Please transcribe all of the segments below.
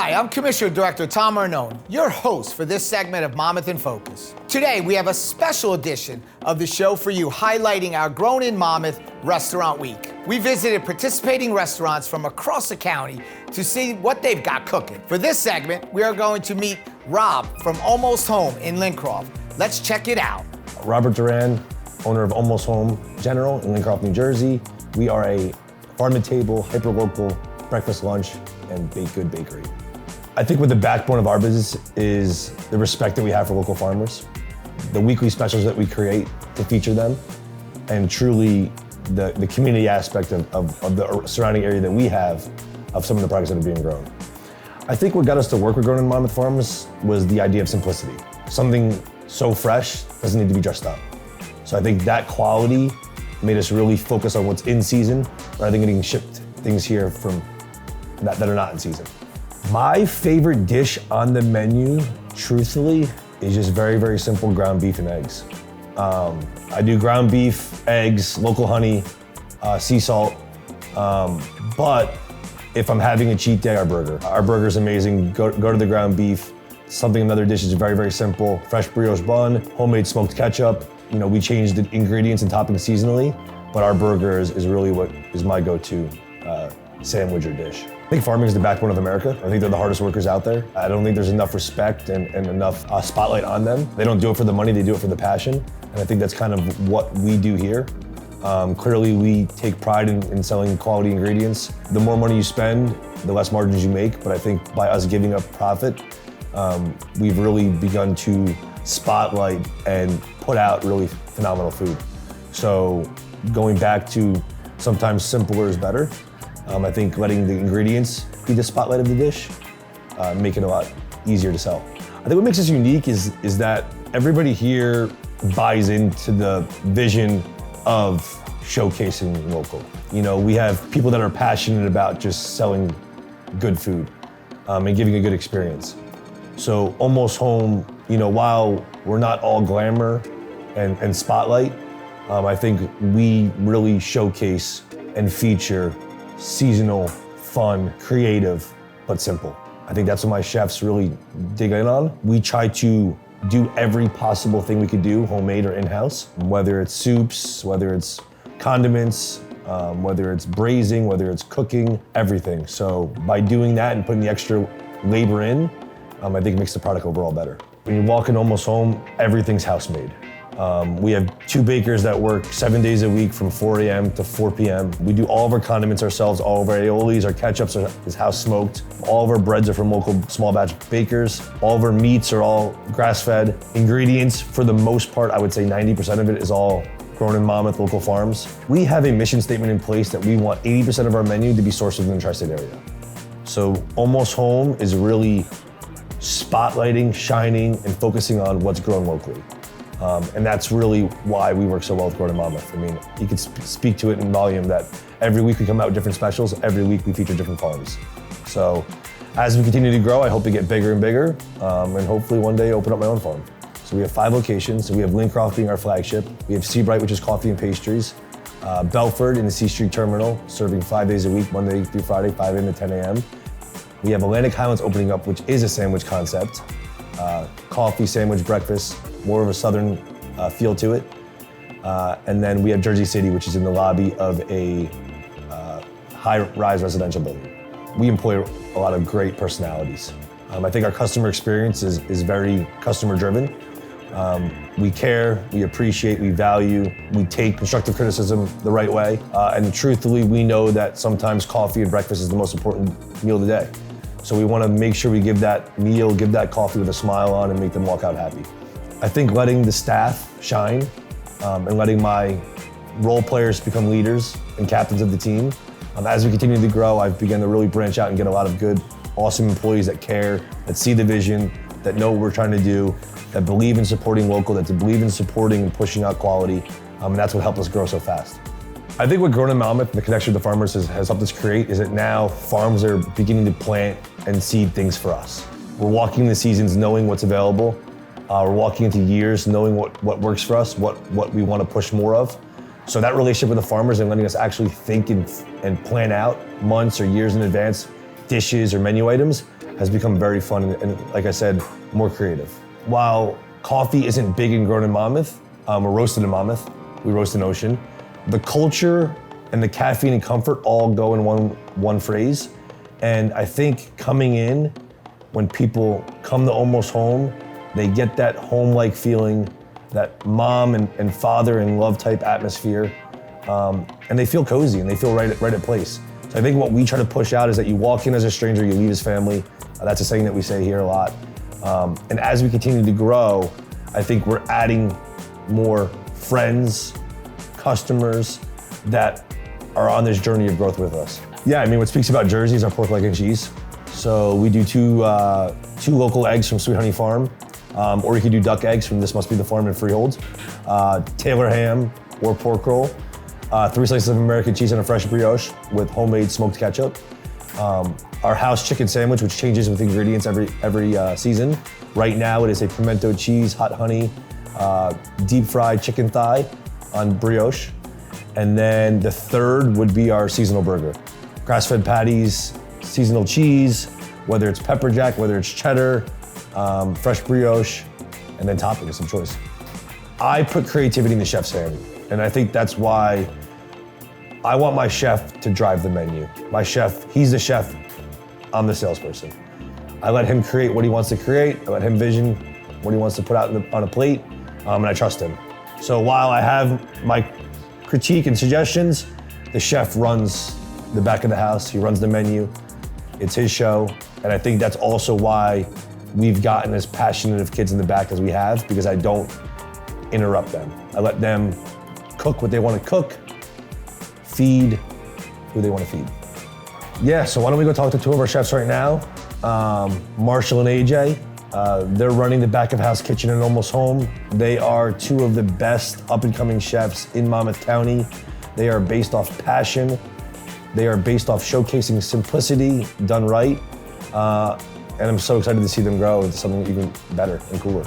Hi, I'm Commissioner Director Tom Arnone, your host for this segment of Monmouth in Focus. Today, we have a special edition of the show for you, highlighting our Grown in Monmouth Restaurant Week. We visited participating restaurants from across the county to see what they've got cooking. For this segment, we are going to meet Rob from Almost Home in Lincroft. Let's check it out. Robert Duran, owner of Almost Home General in Lincroft, New Jersey. We are a farm-to-table, hyper-local breakfast, lunch, and baked good bakery. I think what the backbone of our business is the respect that we have for local farmers, the weekly specials that we create to feature them, and truly the community aspect of the surrounding area that we have of some of the products that are being grown. I think what got us to work with Grown in Monmouth Farms was the idea of simplicity. Something so fresh doesn't need to be dressed up. So I think that quality made us really focus on what's in season rather than getting shipped things here from that are not in season. My favorite dish on the menu, truthfully, is just very, very simple ground beef and eggs. I do ground beef, eggs, local honey, sea salt, but if I'm having a cheat day, our burger's amazing. Go to the ground beef. Another dish is very, very simple. Fresh brioche bun, homemade smoked ketchup. You know, we change the ingredients and toppings seasonally, but our burger is really what is my go-to sandwich or dish. I think farming is the backbone of America. I think they're the hardest workers out there. I don't think there's enough respect and enough spotlight on them. They don't do it for the money, they do it for the passion. And I think that's kind of what we do here. Clearly, we take pride in selling quality ingredients. The more money you spend, the less margins you make. But I think by us giving up profit, we've really begun to spotlight and put out really phenomenal food. So going back to sometimes simpler is better. I think letting the ingredients be the spotlight of the dish, make it a lot easier to sell. I think what makes us unique is that everybody here buys into the vision of showcasing local. You know, we have people that are passionate about just selling good food and giving a good experience. So Almost Home, you know, while we're not all glamour and spotlight, I think we really showcase and feature seasonal, fun, creative, but simple. I think that's what my chefs really dig in on. We try to do every possible thing we could do, homemade or in-house, whether it's soups, whether it's condiments, whether it's braising, whether it's cooking, everything. So by doing that and putting the extra labor in, I think it makes the product overall better. When you walk in Almost Home, everything's house-made. We have 2 bakers that work 7 days a week from 4 a.m. to 4 p.m. We do all of our condiments ourselves, all of our aiolis, our ketchups is house smoked. All of our breads are from local small batch bakers. All of our meats are all grass-fed. Ingredients, for the most part, I would say 90% of it is all grown in Monmouth local farms. We have a mission statement in place that we want 80% of our menu to be sourced within the tri-state area. So Almost Home is really spotlighting, shining, and focusing on what's grown locally. And that's really why we work so well with Grown in Monmouth. I mean, you can speak to it in volume that every week we come out with different specials, every week we feature different farms. So as we continue to grow, I hope to get bigger and bigger, and hopefully one day open up my own farm. So we have 5 locations. So we have Lincroft being our flagship. We have Seabright, which is coffee and pastries. Belford in the C Street Terminal, serving 5 days a week, Monday through Friday, 5 a.m. to 10 a.m. We have Atlantic Highlands opening up, which is a sandwich concept. Coffee, sandwich, breakfast, more of a southern feel to it. And then we have Jersey City, which is in the lobby of a high-rise residential building. We employ a lot of great personalities. I think our customer experience is very customer-driven. We care, we appreciate, we value, we take constructive criticism the right way. And truthfully, we know that sometimes coffee and breakfast is the most important meal of the day. So we want to make sure we give that meal, give that coffee with a smile on and make them walk out happy. I think letting the staff shine and letting my role players become leaders and captains of the team. As we continue to grow, I've begun to really branch out and get a lot of good, awesome employees that care, that see the vision, that know what we're trying to do, that believe in supporting local, that believe in supporting and pushing out quality. And that's what helped us grow so fast. I think what Grown in Monmouth, the connection with the farmers has helped us create is that now farms are beginning to plant and seed things for us. We're walking the seasons knowing what's available. We're walking into years knowing what works for us, what we want to push more of. So that relationship with the farmers and letting us actually think and plan out months or years in advance dishes or menu items, has become very fun and like I said, more creative. While coffee isn't big and grown in Monmouth, we're roasted in Monmouth, we roast in Ocean. The culture and the caffeine and comfort all go in one phrase. And I think coming in, when people come to Almost Home, they get that home-like feeling, that mom and father and love type atmosphere, and they feel cozy and they feel right at place. So I think what we try to push out is that you walk in as a stranger, you leave as family. That's a saying that we say here a lot. And as we continue to grow, I think we're adding more friends, customers that are on this journey of growth with us. Yeah, I mean, what speaks about Jersey is our pork, leg, and cheese. So we do two local eggs from Sweet Honey Farm, or you could do duck eggs from This Must Be the Farm in Freehold, Taylor ham or pork roll, 3 slices of American cheese and a fresh brioche with homemade smoked ketchup. Our house chicken sandwich, which changes with ingredients every season. Right now it is a pimento cheese, hot honey, deep fried chicken thigh on brioche. And then the third would be our seasonal burger. Grass-fed patties, seasonal cheese, whether it's pepper jack, whether it's cheddar, fresh brioche, and then toppings of choice. I put creativity in the chef's hand, and I think that's why I want my chef to drive the menu. My chef, he's the chef, I'm the salesperson. I let him create what he wants to create, I let him vision what he wants to put out on a plate, and I trust him. So while I have my critique and suggestions, the chef runs the back of the house, he runs the menu, it's his show, and I think that's also why we've gotten as passionate of kids in the back as we have, because I don't interrupt them. I let them cook what they want to cook, feed who they want to feed. Yeah, so why don't we go talk to two of our chefs right now. Marshall and AJ, they're running the back of house kitchen in Almost Home. They are two of the best up and coming chefs in Monmouth County. They are based off passion. They are based off showcasing simplicity done right. And I'm so excited to see them grow into something even better and cooler.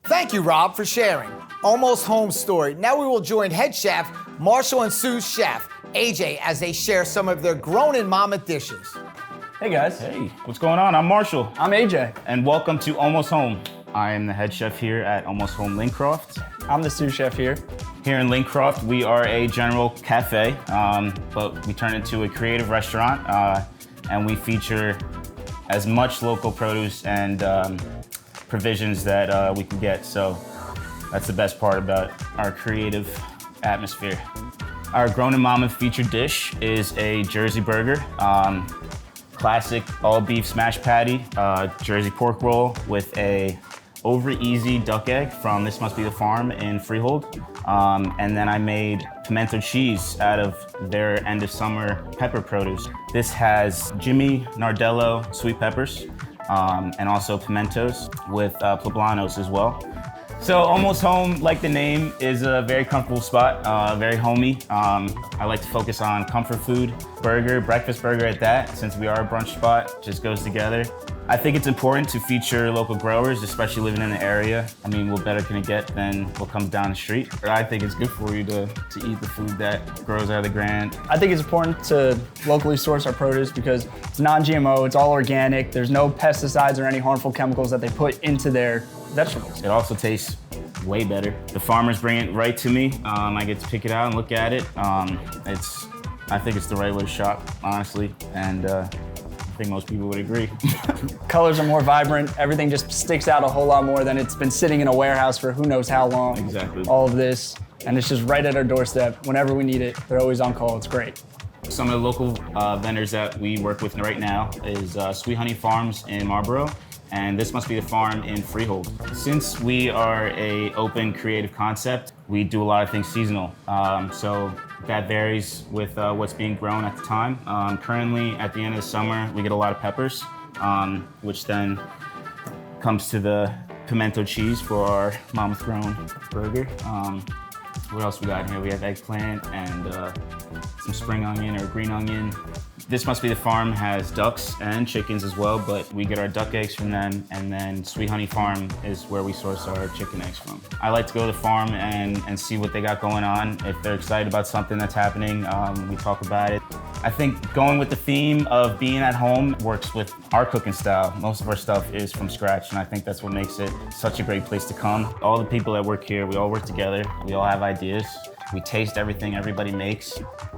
Thank you, Rob, for sharing Almost Home's story. Now we will join head chef Marshall and Sue's chef, AJ, as they share some of their grown in Monmouth dishes. Hey guys. Hey, what's going on? I'm Marshall. I'm AJ. And welcome to Almost Home. I am the head chef here at Almost Home Lincroft. I'm the sous chef here. Here in Lincroft, we are a general cafe, but we turn into a creative restaurant, and we feature as much local produce and provisions that we can get. So that's the best part about our creative atmosphere. Our Grown in Monmouth featured dish is a Jersey burger. Classic all beef smash patty, Jersey pork roll with a over easy duck egg from This Must Be the Farm in Freehold. And then I made pimento cheese out of their end of summer pepper produce. This has Jimmy Nardello sweet peppers, and also pimentos with poblanos as well. So Almost Home, like the name, is a very comfortable spot, very homey. I like to focus on comfort food, burger, breakfast burger at that, since we are a brunch spot, just goes together. I think it's important to feature local growers, especially living in the area. I mean, what better can it get than what comes down the street? I think it's good for you to eat the food that grows out of the ground. I think it's important to locally source our produce because it's non-GMO, it's all organic, there's no pesticides or any harmful chemicals that they put into their vegetables. It also tastes way better. The farmers bring it right to me. I get to pick it out and look at it. I think it's the right way to shop, honestly, and I think most people would agree. Colors are more vibrant, everything just sticks out a whole lot more than it's been sitting in a warehouse for who knows how long. Exactly. All of this, and it's just right at our doorstep. Whenever we need it, they're always on call, it's great. Some of the local vendors that we work with right now is Sweet Honey Farms in Marlborough, and This Must Be the Farm in Freehold. Since we are a open creative concept, we do a lot of things seasonal. So that varies with what's being grown at the time. Currently, at the end of the summer, we get a lot of peppers, which then comes to the pimento cheese for our Monmouth grown burger. What else we got here? We have eggplant and some spring onion or green onion. This Must Be the Farm has ducks and chickens as well, but we get our duck eggs from them, and then Sweet Honey Farm is where we source our chicken eggs from. I like to go to the farm and see what they got going on. If they're excited about something that's happening, we talk about it. I think going with the theme of being at home works with our cooking style. Most of our stuff is from scratch, and I think that's what makes it such a great place to come. All the people that work here, we all work together. We all have ideas. We taste everything everybody makes.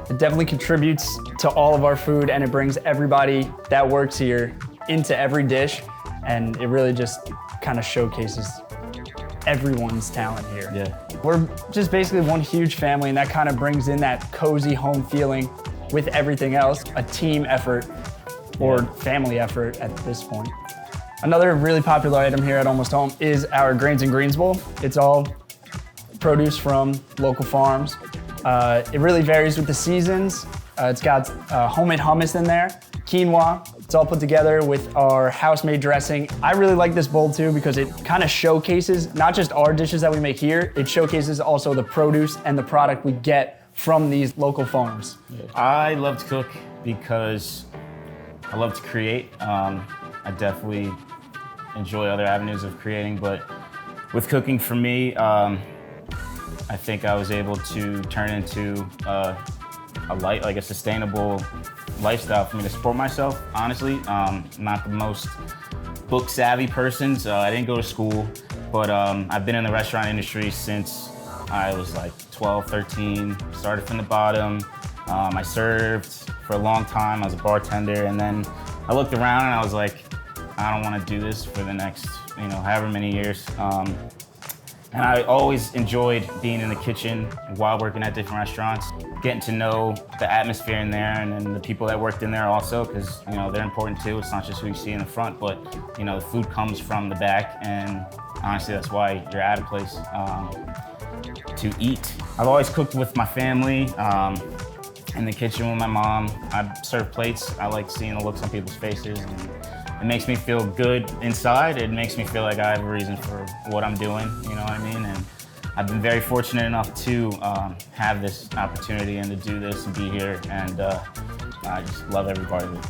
It definitely contributes to all of our food, and it brings everybody that works here into every dish, and it really just kind of showcases everyone's talent here. Yeah. We're just basically one huge family, and that kind of brings in that cozy home feeling with everything else, a team effort or family effort at this point. Another really popular item here at Almost Home is our Grains and Greens Bowl. It's all produce from local farms. It really varies with the seasons. It's got homemade hummus in there, quinoa. It's all put together with our house-made dressing. I really like this bowl too because it kind of showcases not just our dishes that we make here, it showcases also the produce and the product we get from these local farms. I love to cook because I love to create. I definitely enjoy other avenues of creating, but with cooking for me, I think I was able to turn into a sustainable lifestyle for me to support myself, honestly. Not the most book savvy person, so I didn't go to school, but I've been in the restaurant industry since I was like 12, 13, started from the bottom. I served for a long time, I was a bartender, and then I looked around and I was like, I don't want to do this for the next, however many years. And I always enjoyed being in the kitchen while working at different restaurants, getting to know the atmosphere in there and then the people that worked in there also, because they're important too. It's not just who you see in the front, but the food comes from the back, and honestly, that's why you're at a place to eat. I've always cooked with my family, in the kitchen with my mom. I serve plates. I like seeing the looks on people's faces, and it makes me feel good inside. It makes me feel like I have a reason for what I'm doing, you know what I mean? And I've been very fortunate enough to have this opportunity and to do this and be here, and I just love every part of it.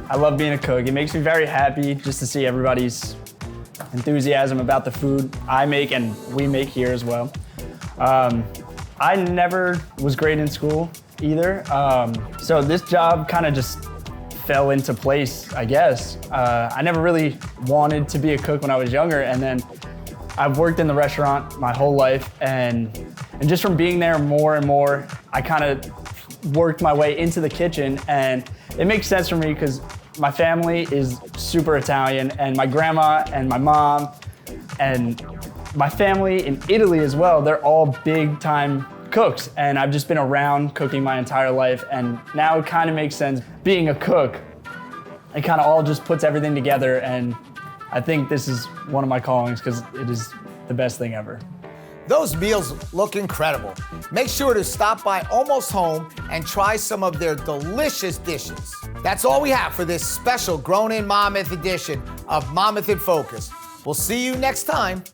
I love being a cook. It makes me very happy just to see everybody's enthusiasm about the food I make and we make here as well. I never was great in school either, so this job kind of just fell into place, I guess. I never really wanted to be a cook when I was younger, and then I've worked in the restaurant my whole life, and just from being there more and more, I kind of worked my way into the kitchen, and it makes sense for me because my family is super Italian, and my grandma and my mom and my family in Italy as well, they're all big time cooks, and I've just been around cooking my entire life, and now it kind of makes sense being a cook. It kind of all just puts everything together, and I think this is one of my callings because it is the best thing ever. Those meals look incredible. Make sure to stop by Almost Home and try some of their delicious dishes. That's all we have for this special Grown in Monmouth edition of Monmouth in Focus. We'll see you next time.